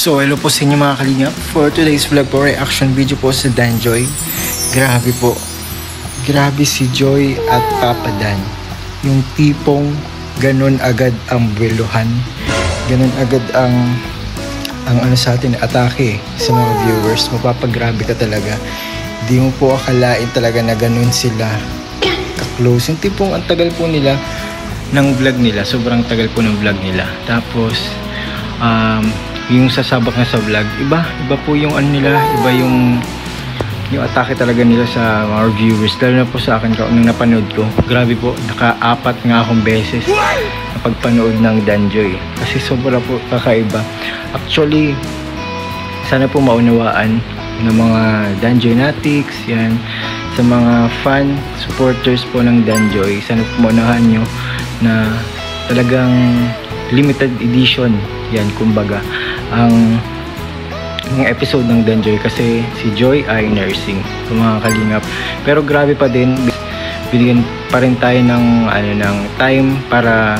So hello po sa inyo mga kalingap. For today's vlog po, reaction video po sa Dan Joy. Grabe po. Grabe si Joy at Papa Dan. Yung tipong ganun agad ang buweluhan. Ganun agad ang ano sa atin, atake sa mga viewers. Mapapagrabe ka talaga. Di mo po akalain talaga na ganun sila ka-close. Yung tipong ang tagal po nila ng vlog nila. Sobrang tagal po ng vlog nila. Tapos yung sasabak na sa vlog, iba po yung ano nila, iba yung atake talaga nila sa mga viewers, lalo na po sa akin nung napanood ko. Grabe po, naka-apat nga akong beses na pagpanood ng Dan Joy kasi sobra po kakaiba. Actually, sana po maunawaan ng mga Dan Joy Natics, yan, sa mga fan, supporters po ng Dan Joy, sana po maunahan nyo na talagang limited edition yan, kumbaga ang mga episode ng Dan Joy, kasi si Joy ay nursing, mga kalingap. Pero grabe pa din, binigyan pa rin tayo ng ng time para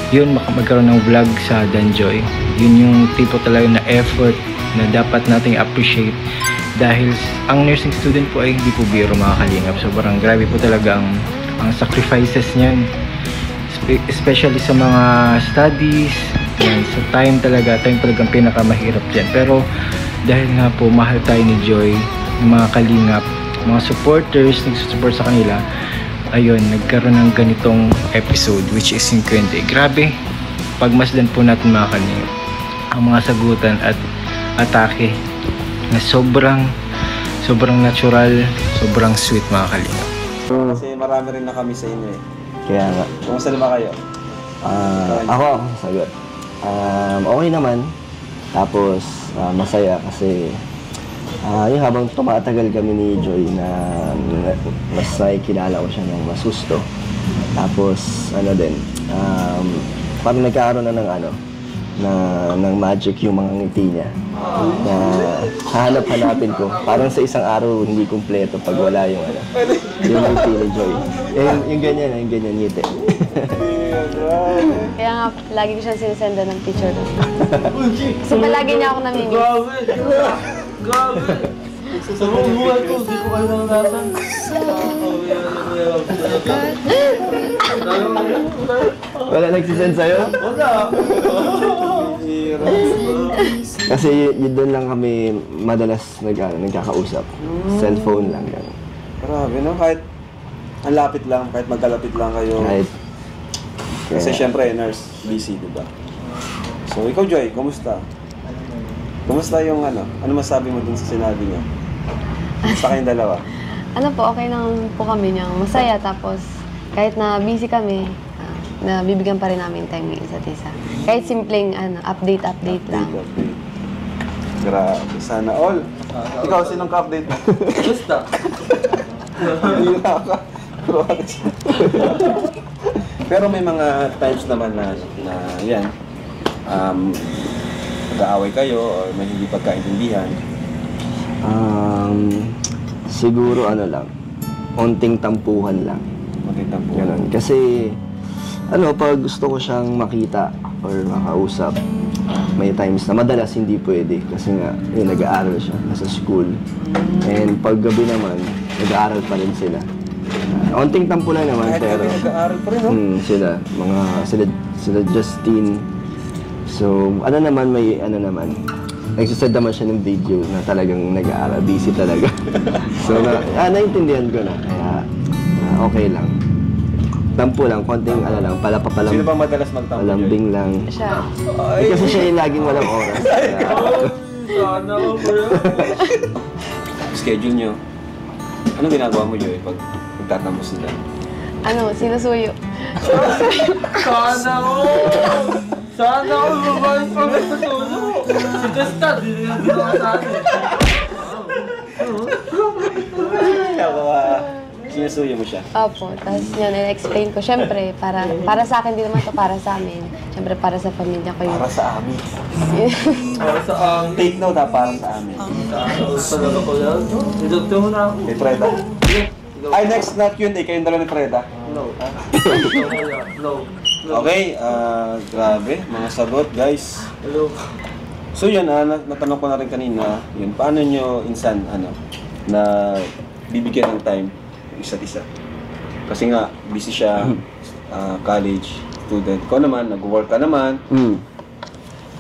yun, magkaroon ng vlog sa Dan Joy. Yun yung tipo talaga na effort na dapat nating appreciate, dahil ang nursing student po ay hindi po biro, mga kalingap. Sobrang grabe po talaga ang sacrifices niyan, especially sa mga studies. Yan, sa time talagang pinakamahirap dyan. Pero dahil nga po mahal tayo ni Joy, yung mga kalingap, mga supporters, nagsusupport sa kanila, ayun, nagkaroon ng ganitong episode, which is yung 20. Grabe, pagmasdan po natin mga kalingap ang mga sagutan at atake na sobrang natural, sobrang sweet, mga kalingap. Kasi marami rin na kami sa inyo eh. Kaya nga. Kumusta naman kayo? Ako, sagot. Okay naman. Tapos, masaya kasi yung habang tumatagal kami ni Joy na mas nakikilala ko siya ng mas gusto. Tapos, parang nagkakaroon na ng magic yung mga ngiti niya na hanap-hanapin ko. Parang sa isang araw hindi kumpleto pag wala yung yung ngiti ni Joy. Yung ganyan ngiti. Kaya nga, lagi ko siyang sinisenda ng picture ko. Kasi palagi niya ako namimiss. Grabe! Sa buong buhay ko, hindi ko kayo nananasan. Wala nagsisend sa'yo? Wala! Kasi yun doon lang kami madalas nagkakausap. Cellphone lang. Grabe, no? Kahit ang lapit lang, kahit magkalapit lang kayo. Kasi syempre, nurse, busy, diba? So, ikaw, Joy, kumusta? Kumusta yung ano masabi mo dun sa sinabi niya? Kumusta kayong dalawa? Ano po, okay naman po kami niyang masaya. Tapos, kahit na busy kami, nabibigyan pa rin namin time ng isa't isa. Kahit simpleng update lang. Grabe, sana all. Ikaw, sinong ka-update mo? Gusta. Pero may mga times naman na yan, nag-aaway kayo or may hindi pagkaintindihan. Siguro onting tampuhan lang. Onting tampuhan. Ganun. Kasi, pag gusto ko siyang makita or makausap, may times na madalas hindi pwede kasi nga, nag-aaral siya, nasa school. And pag gabi naman, nag-aaral pa rin sila. Onting tampo lang naman, pero nag-aaral pa rin, no? sila Justine. So, may nagsasend naman siya ng video na talagang nag-aaral, busy talaga. So, naintindihan ko na, kaya okay lang. Tampo lang, konting palapapalam. Sino bang madalas magtampo? Palambing lang. Siya. Kasi siya yung laging walang oras. Sana ako, bro. Schedule nyo. Anong ginagawa mo, Joy, pag magtatamo sila? Sinusuyo. Sana ako! Sana ako lumayan pa sa tulo! Si Testa, di rin ang ginawa sa atin. Sinusuyo mo siya? Opo. Tapos yun, i-explain ko. Siyempre, para sa akin, di naman to para sa amin. Siyempre, para sa pamilya ko yun. Para sa amin. Para sa amin. Take note para sa amin. Talaga ko yan. Nilagto mo na ako. Kay Freda? Ay, next na Q&A. Kayong dalawa ni Freda. No. No. Okay, grabe. Mga sagot, guys. Hello. So yun, natanong ko na rin kanina, yun, paano nyo insan, na bibigyan ng time yung isa't isa? Kasi nga, busy siya, college, student. Ko naman, nag-work ka naman.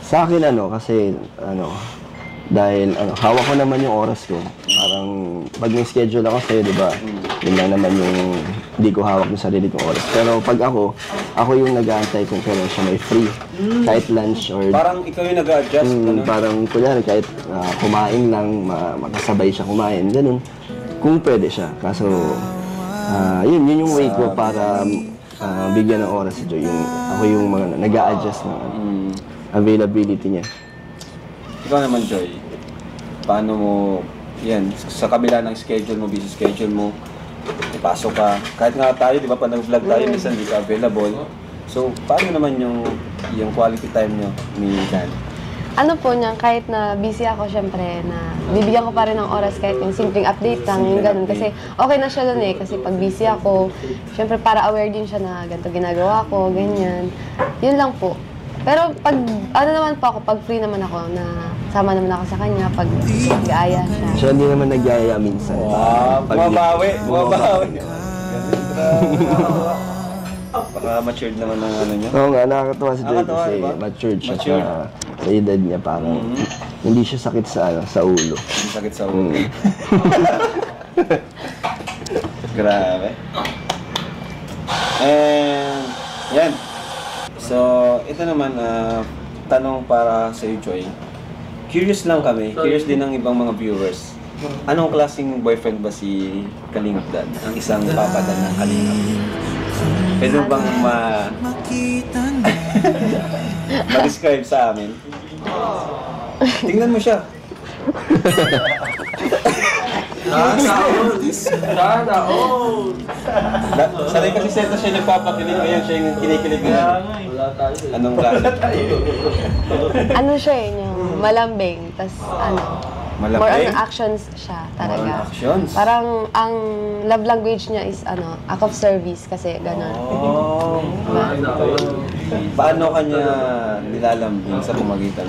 Sa akin kasi dahil hawak ko naman yung oras ko. Parang pag may schedule ako sa'yo, di ba? Yun lang naman yung hindi ko hawak yung sarili kong oras. Pero pag ako yung nag-aantay kung kailan siya may free. Kahit lunch or... Parang ikaw yung nag-a-adjust. Parang kunyari kahit kumain lang, makasabay siya kumain, ganun. Kung pwede siya. Kaso, yun yung way ko para bigyan ng oras si Joy. Ako yung mga nag-a-adjust ng availability niya. Ikaw naman, Joy, paano mo, yan, sa kabila ng schedule mo, busy schedule mo, ipasok ka, kahit nga tayo, di ba, pag nag-vlog tayo, minsan hindi ka available. So, paano naman yung quality time nyo ni Dan? Ano po niya, kahit na busy ako, syempre, na bibigyan ko pa rin ng oras kahit yung simpleng update lang, yung ganun. Kasi okay na siya dun kasi pag busy ako, syempre para aware din siya na ganito ginagawa ko, ganyan. Yun lang po. Pero pag, naman po ako, pag free naman ako, na sama naman ako sa kanya, pag nag-aaya siya. Siya hindi naman nag-aaya minsan. Bumabawi. Matured naman ng niya. Oo nga, nakakatuwa si Joy Nakakatuwa, kasi diba? matured siya sa edad niya. Parang hindi siya sakit sa ulo. Hindi sakit sa ulo. Grabe. And, yan. So, ito naman, tanong para sa iyo, Joy. Curious lang kami, curious din ng ibang mga viewers. Anong klaseng boyfriend ba si Kalingap Dan? Ang isang papadan ng Kalingap? Pwede mo bang ma-describe sa amin? Tingnan mo siya. Sana all! Sanay kasi seta siya nagpapakilig, ngayon siya yung kinikilig na. Anong klase? Ano siya yung malambing, tas Malambing? more on actions siya talaga. More on actions? Parang ang love language niya is act of service kasi gano'n. Oh. Paano kanya nilalambing sa pamagitan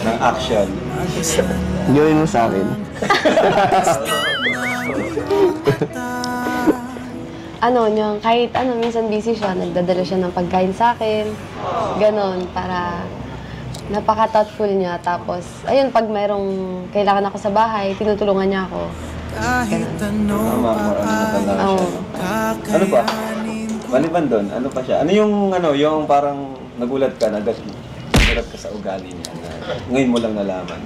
ng action? Gawin mo sa akin. Kahit minsan busy siya, nagdadala siya ng pagkain sa akin. Ganon, para napaka-thoughtful niya. Tapos, ayun, pag mayroong kailangan ako sa bahay, tinutulungan niya ako. Tama, talaga siya. Ano pa? Maliban doon, ano pa siya? Ano yung parang nagulat ka sa ugali niya na ngayon mo lang nalaman?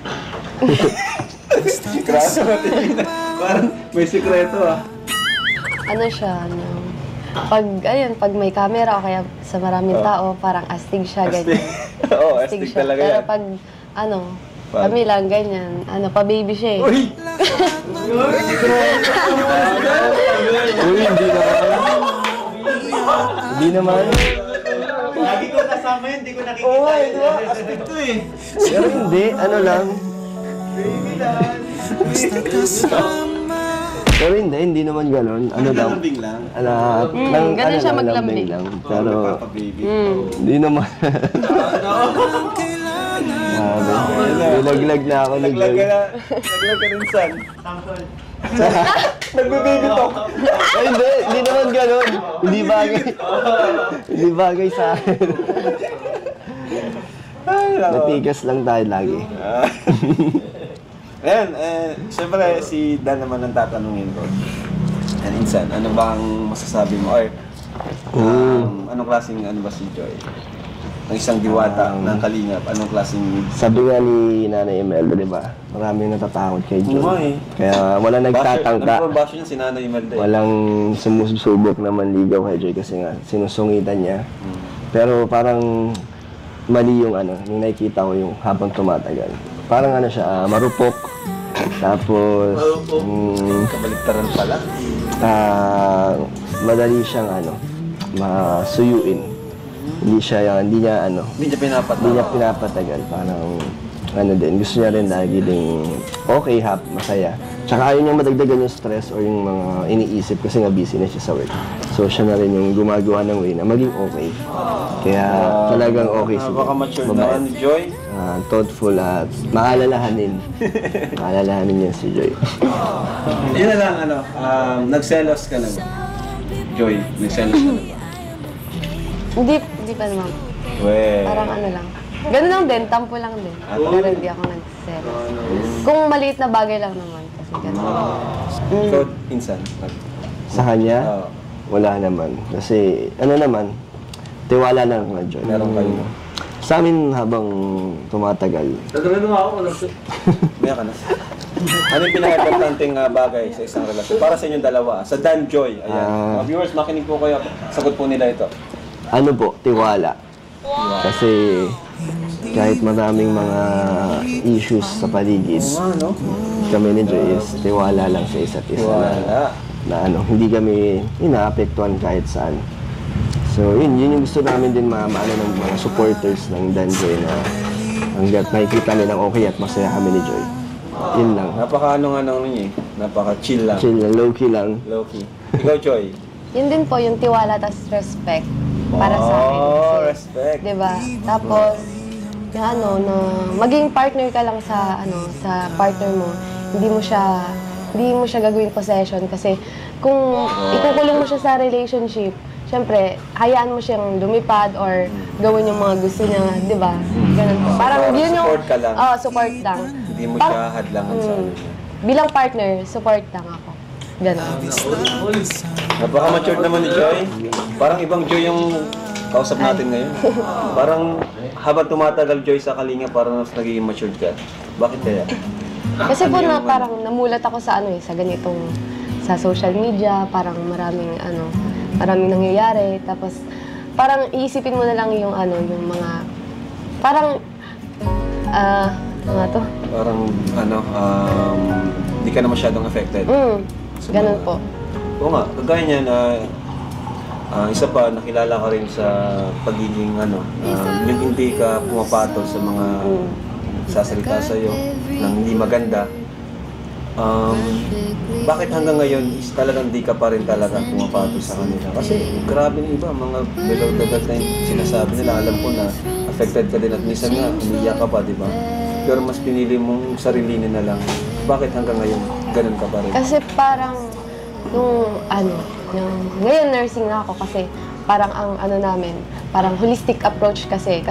Grabe natin. Parang may sikreto Ano siya, pag may camera o kaya sa maraming tao, parang astig siya, ganyan. Oo, astig talaga Pero yan. pag, kami lang, ganyan, pa-baby siya eh. Uy! Uy, hindi naman. Hindi naman. Lagi ko kasama yun, hindi ko nakikita. Oo nga, di ba? Astig to eh. Pero hindi, lang. Pero hindi naman gano'n. Lang. Lambing lang. Ganun siya maglambing. lang. Pero, Papa-baby. hindi naman. Nilaglag na ako ni Naglag Joy. ka rin, son. Nagbe-baby talk. Ay, hindi naman gano'n. Hindi bagay sa akin. Natigas lang tayo lagi. Ayan, siyempre si Dan naman ang tatanungin ko. And insan, ano bang masasabi mo? Or, anong klaseng ba si Joy? Ang isang diwata ng Kalingap, anong klaseng... Sabi nga ni Nanay Imelda, di ba? Maraming natatakot kay Joy. Oo eh. Kaya wala nagtatangka. Ano ba basyo niya si Nanay Imelda? Walang sumusubok na manligaw kay Joy kasi nga sinusungitan niya. Pero parang mali yung yung nakikita ko yung habang tumatagal. Parang siya, marupok. Tapos, Kabaliktaran pala. madali siyang masuyuin. Hindi niya pinapatagal. Parang gusto niya rin lagi ding okay, masaya. Tsaka ayaw niyang madagdagan yung stress or yung mga iniisip kasi nga busy na siya sa work. So siya na rin yung gumagawa ng way na maging okay. Kaya talagang okay siguro. Baka mature na ni Joy. thoughtful at maalalahanin. Maalalahanin yan si Joy. Yun na lang, nagselos ka na ba? Joy, nagselos ka na ba? Hindi pa naman. Parang ano lang. Ganun lang din, tampo lang din. Pero hindi ako nagselos. Kung maliit na bagay lang naman. Kasi ganun. Ikaw, insan? Sa kanya, wala naman. Kasi, ano naman, tiwala lang na Joy. Meron kayo na? Sa amin habang tumatagal. Tatawin mo ako, Maya ka na. Ano yung pinaka-importanting bagay sa isang relasyon? Para sa inyong dalawa, sa Dan Joy. Ayan. Mga viewers, makinig po kayo. Sagot po nila ito. Ano po, tiwala. Kasi kahit maraming mga issues sa paligid, kami ni Joy is tiwala lang sa isa't isa. Tiwala. Na hindi kami inaapektuhan kahit saan. So yun yung gusto namin din ng mga supporters ng Dan Joy na hanggat nakikita nilang okay at masaya kami ni Joy. Yun lang. Napaka-ano niya eh. Napaka-chill lang. Chill lang, low-key lang. Low-key. Ikaw, Joy? Yun din po, yung tiwala tas respect para sa akin. Respect. Diba? Tapos, yung na maging partner ka lang sa partner mo, hindi mo siya gagawin possession kasi kung ikukulong mo siya sa relationship, syempre, hayaan mo siyang lumipad or gawin yung mga gusto niya, di ba? Ganun po. Parang yun yung... Support ka lang. Support lang. Hindi mo siya hadlangan sa ano. Bilang partner, support lang ako. Ganun. Napaka-matured naman ni Joy. Parang ibang Joy yung kausap natin ngayon. Parang habang tumatagal Joy sa Kalinga, parang mas nagiging matured ka. Bakit kaya? Kasi po parang namulat ako sa sa ganitong sa social media, parang maraming nangyayari. Tapos parang iisipin mo na lang yung yung mga parang to. Parang hindi ka na masyadong affected. Ganun po. Oo nga, kagaya niya na isa pa, nakilala ka rin sa pagiging yung hindi ka pumapatol sa mga sasalita sa'yo ng hindi maganda. Bakit hanggang ngayon is talagang di ka pa rin talaga pumapatol sa kanila? Kasi grabe ng iba, mga below the belt na sinasabi nila, alam ko na affected ka din at minsan nga, umiiyak ka pa, di ba? Pero mas pinili mong sarilinin na lang. Bakit hanggang ngayon, ganun ka pa rin? Kasi parang, ngayon nursing na ako kasi parang ang namin, parang holistic approach kasi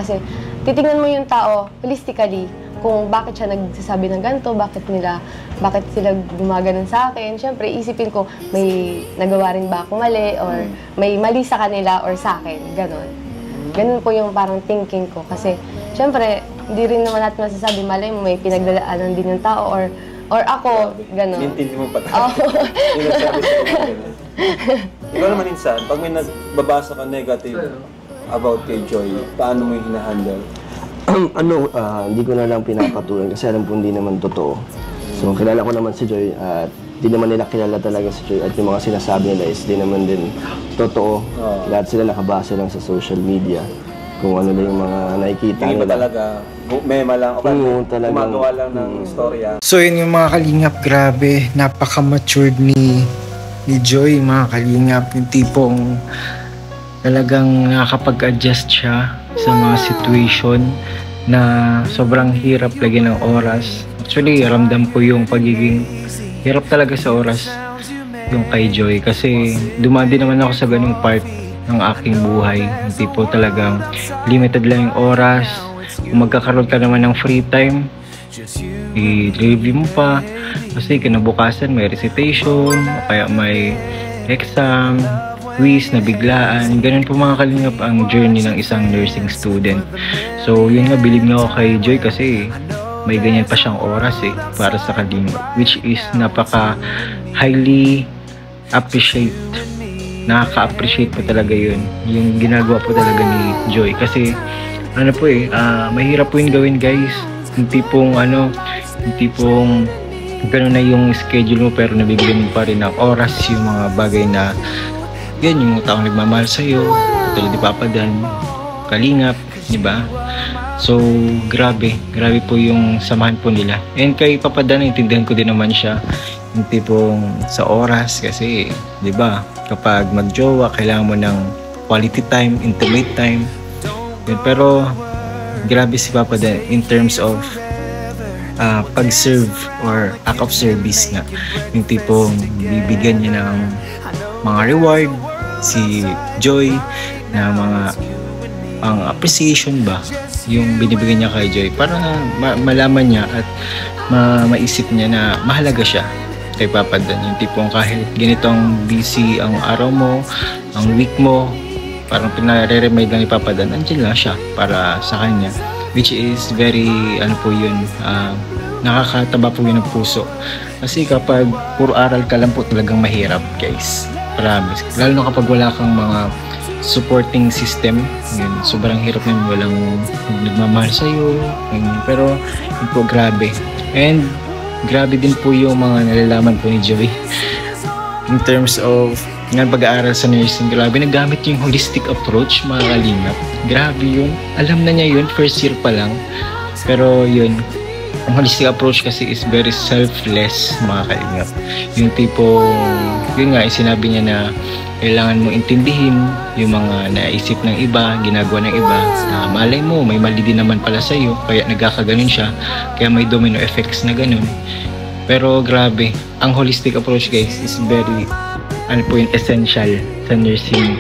titingnan mo yung tao holistically kung bakit siya nagsasabi ng ganito, bakit sila gumaganon sa akin. Siyempre, isipin ko, may nagawa rin ba ako mali or may mali sa kanila or sa akin, ganon. Ganun po yung parang thinking ko kasi siyempre, hindi rin naman natin masasabi mali mo, may pinagdadaanan din yung tao or ako, gano'n. Nintindi mo pa tayo. Yung nagsabi sa gano'n. Ikaw naman insan, pag may nagbabasa ka negative about kay Joy, paano mo yung hinahandle? Hindi ko na lang pinapatulan kasi alam ko hindi naman totoo. So, kilala ko naman si Joy at di naman nila kilala talaga si Joy at yung mga sinasabi nila is di naman din totoo. Lahat sila nakabase lang sa social media kung ano na yung mga nakikita nila. Hindi ba talaga mema lang o gumagawa lang ng storya? So yun yung mga kalingap, grabe, napaka-matured ni Joy, mga kalingap, yung tipong talagang nakakapag-adjust siya sa mga situation na sobrang hirap lagyan ng oras. Actually, ramdam ko yung pagiging hirap talaga sa oras yung kay Joy kasi dumaan din naman ako sa ganung part ng aking buhay. Yung tipo talagang limited lang yung oras. Kung magkakaroon ka naman ng free time, i-review mo pa kasi kinabukasan may recitation o kaya may exam, quiz na biglaan. Ganun po mga kalingap ang journey ng isang nursing student. So yun nga, believe na ako kay Joy kasi may ganyan pa siyang oras para sa kalingap, which is napaka highly appreciate. Nakaka-appreciate po talaga yun, yung ginagawa po talaga ni Joy kasi mahirap po yun gawin, guys. Yung tipong gano'n na yung schedule mo pero nabibigyan mo pa rin ng oras yung mga bagay na yan, yung taong nagmamahal sa'yo, tulad ni Papa Dan, Kalingap, di ba? So, grabe po yung samahan po nila. And kay Papa Dan, intindihan ko din naman siya, yung tipong sa oras kasi, di ba, kapag magjowa, kailangan mo ng quality time, intimate time. Yun, pero grabe si Papa Dan in terms of pag-serve or act of service nga. Yung tipong bibigyan niya ng mga reward si Joy na mga appreciation ba yung binibigyan niya kay Joy para malaman niya at maisip niya na mahalaga siya kay Papa Dan. Yung tipong kahit ganitong busy ang araw mo, ang week mo, parang pinare-remind lang ni Papa Dan, nandiyan lang siya para sa kanya, which is very nakakataba po yun ng puso. Kasi kapag puro aral ka lang po, talagang mahirap, guys. Promise. Lalo na kapag wala kang mga supporting system, yun, sobrang hirap yun, walang nagmamahal sa'yo, pero yun po, grabe. And grabe din po yung mga nalalaman po ni Joy in terms of pag-aaral sa nursing. Grabe, nagamit yung holistic approach, mga kalingap. Grabe yun. Alam na niya yun, first year pa lang. Pero yun, ang holistic approach kasi is very selfless, mga kalingap. Yung tipo, yun nga, sinabi niya na kailangan mo intindihin yung mga naisip ng iba, ginagawa ng iba. Malay mo, may mali din naman pala sa'yo, kaya nagkakaganon siya, kaya may domino effects na ganun. Pero grabe, ang holistic approach, guys, is very essential sa nursing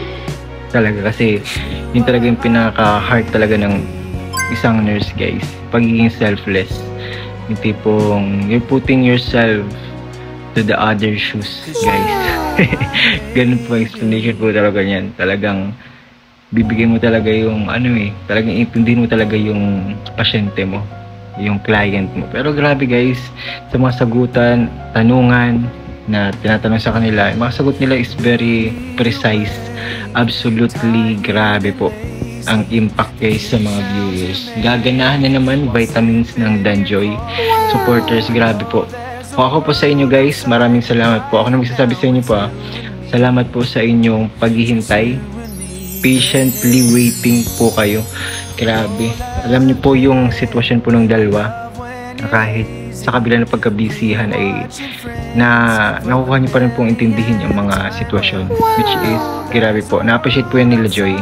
talaga, kasi yun talaga yung pinaka-heart talaga ng isang nurse, guys. Pagiging selfless, yung tipong you're putting yourself to the other shoes, guys. Ganun po explanation po talaga yan. Talagang bibigyan mo talaga yung talagang intindihin mo talaga yung pasyente mo, yung client mo. Pero grabe, guys, sa mga sagutan, tanungan na tinatanong sa kanila, yung mga sagot nila is very precise. Absolutely grabe po ang impact, guys, sa mga viewers. Gaganahan na naman vitamins ng Danjoy supporters. Grabe po. Kung ako po sa inyo, guys, maraming salamat po. Ako na magsasabi sa inyo po, salamat po sa inyong paghihintay. Patiently waiting po kayo. Grabe. Alam niyo po yung sitwasyon po ng dalawa, na kahit sa kabila ng pagkabisihan ay nakukuha niyo pa rin pong intindihin yung mga sitwasyon, which is grabe po. Na-appreciate po yan nila Joy,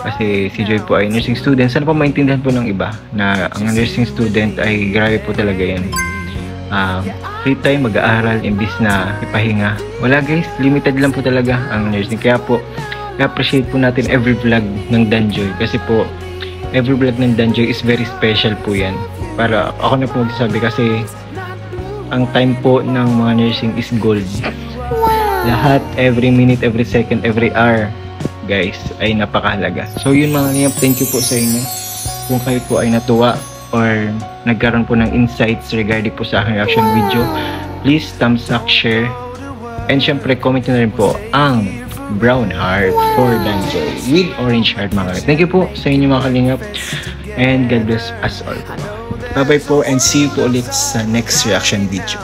kasi si Joy po ay nursing student. Sana po maintindihan po ng iba na ang nursing student ay grabe po talaga yan. Free time, mag-aaral, imbis na ipahinga. Wala, guys, limited lang po talaga ang nursing. Kaya po, i-appreciate po natin every vlog ng Danjoy, kasi po every vlog ng Danjoy is very special po yan. Para ako na po magsasabi, kasi ang time po ng mga nursing is gold. Lahat, every minute, every second, every hour, guys, ay napakahalaga. So yun, mga niyap, thank you po sa inyo. Kung kayo po ay natuwa or nagkaroon po ng insights regarding po sa aking reaction video, please thumbs up, share, and syempre comment na rin po ang brown heart for Danjoy with orange heart, mga kalingap. Thank you po sa inyo, mga kalingap, and God bless us all. Bye bye po, and see you po ulit sa next reaction video.